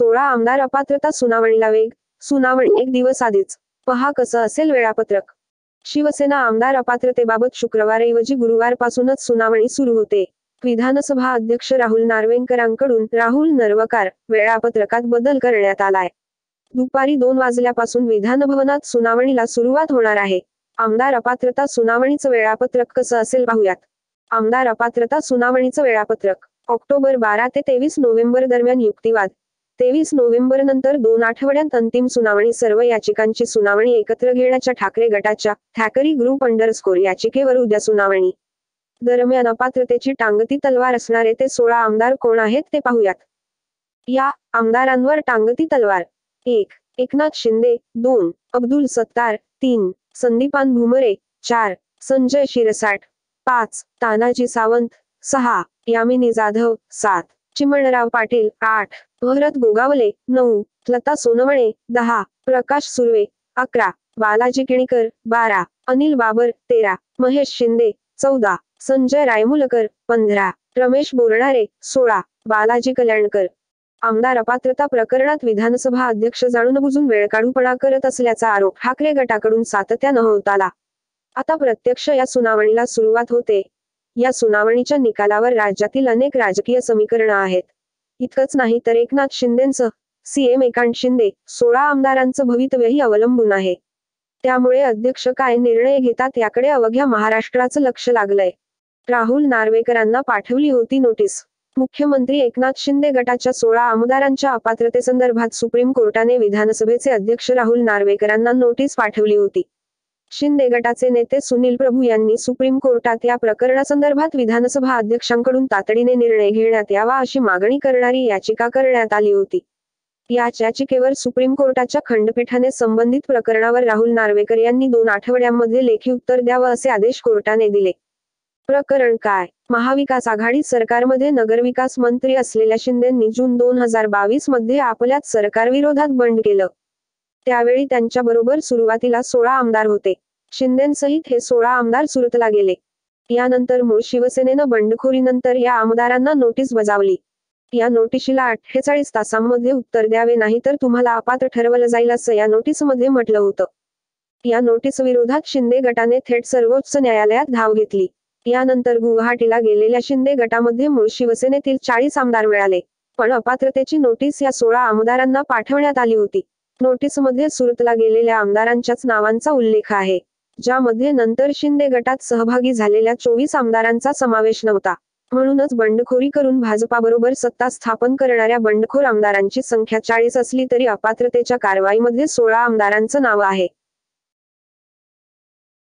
16 आमदार अपात्रता सुनावणीला वेग. सुनावणी 1 दिवस आधीच. पहा कसं असेल वेळापत्रक. शिवसेना आमदार अपात्रतेबाबत शुक्रवारऐवजी गुरुवारपासूनच सुनावणी सुरू होते. विधानसभा अध्यक्ष राहुल नार्वेकरांकडून राहुल नर्वकार वेळापत्रकात बदल करण्यात आलाय. दुपारी 2 वाजल्यापासून विधानभवनात सुनावणीला सुरुवात होणार आहे. आमदार अपात्रता सुनावणीचं वेळापत्रक कसं असेल पाहूयात. आमदार अपात्रता सुनावणीचं वेळापत्रक. ऑक्टोबर 12 ते 23 नोव्हेंबर दरम्यान युक्तिवाद. 23 नोव्हेंबर नंतर 2 आठवड्यांत अंतिम सुनावणी. सर्व याचिकांची सुनावणी एकत्र घेण्याच्या ठाकरे गटाच्या थॅकरी ग्रुप याचिकेवर उद्या सुनावणी. दरम्यान अपात्रतेची टांगती तलवार असणारे ते 16 आमदार कोण आहेत ते पाहूयात. या आमदारांवर टांगती तलवार. 1. एकनाथ शिंदे. 2. अब्दुल सत्तार. 3. संदीपान भुमरे. 4. संजय शिरसाट. 5. तानाजी सावंत. 6. यामिनी जाधव. 7. चिमणराव पाटील. 8. भरत गोगावले. 9. लता सोनवणे. 10. प्रकाश सुर्वे. 11. बालाजी किणीकर. 12. अनिल बाबर. 13. महेश शिंदे. 14. संजय रायमुलकर. 15. रमेश बोरणारे. 16. बालाजी कल्याणकर. आमदार अपात्रता प्रकरणात विधानसभा अध्यक्ष जाणूनबुजून वेळकाढूपणा करत असल्याचा आरोप ठाकरे गटाकडून सातत्यानं होत आला. आता प्रत्यक्ष या सुनावणीला सुरुवात होते. या सुनावणीच्या निकालावर राज्यातील अनेक राजकीय समीकरणं आहेत. इतकंच नाही तर एकनाथ शिंदेंसह सीएम एकनाथ शिंदे 16 आमदारांचं भवितव्यही अवलंबून आहे. त्यामुळे अध्यक्ष काय निर्णय घेतात याकडे अवघ्या महाराष्ट्राचं लक्ष लागलंय. राहुल नार्वेकरांना पाठवली होती नोटीस. मुख्यमंत्री एकनाथ शिंदे गटाच्या 16 आमदारांच्या अपात्रतेसंदर्भात सुप्रीम कोर्टाने विधानसभेचे अध्यक्ष राहुल नार्वेकरांना नोटीस पाठवली होती. शिंदे गटाचे नेते सुनील प्रभू यांनी सुप्रीम कोर्टात या प्रकरणासंदर्भात विधानसभा अध्यक्षांकडून तातडीने निर्णय घेण्यात यावा अशी मागणी करणारी याचिका करण्यात आली होती. या याचिकेवर सुप्रीम कोर्टाच्या खंडपीठाने संबंधित प्रकरणावर राहुल नार्वेकर यांनी 2 आठवड्यांमध्ये लेखी उत्तर द्यावं असे आदेश कोर्टाने दिले. प्रकरण काय? महाविकास आघाडी सरकारमध्ये नगरविकास मंत्री असलेल्या शिंदेंनी जून 2022 मध्ये आपल्याच सरकारविरोधात बंड केलं. त्यावेळी त्यांच्याबरोबर सुरुवातीला 16 आमदार होते. शिंदेंसहित हे 16 आमदार सुरतला गेले. यानंतर मूळ शिवसेनेनं बंडखोरीनंतर या आमदारांना नोटीस बजावली. या नोटिशीला 48 तासांमध्ये उत्तर द्यावे नाहीतर तुम्हाला अपात्र ठरवलं जाईल असं या नोटीसमध्ये म्हटलं होतं. या नोटीसविरोधात शिंदे गटाने थेट सर्वोच्च न्यायालयात धाव घेतली. यानंतर गुवाहाटीला गेलेल्या शिंदे गटामध्ये मूळ शिवसेनेतील 40 आमदार मिळाले. पण अपात्रतेची नोटीस या 16 आमदारांना पाठवण्यात आली होती. नोटीसमध्ये सुरतला गेलेल्या आमदारांच्याच नावांचा उल्लेख आहे, ज्यामध्ये नंतर शिंदे गटात सहभागी झालेल्या 24 आमदारांचा समावेश नव्हता. म्हणूनच बंडखोरी करून भाजपाबरोबर सत्ता स्थापन करणाऱ्या बंडखोर आमदारांची संख्या 40 असली तरी अपात्रतेच्या कारवाईमध्ये 16 आमदारांचं नाव आहे.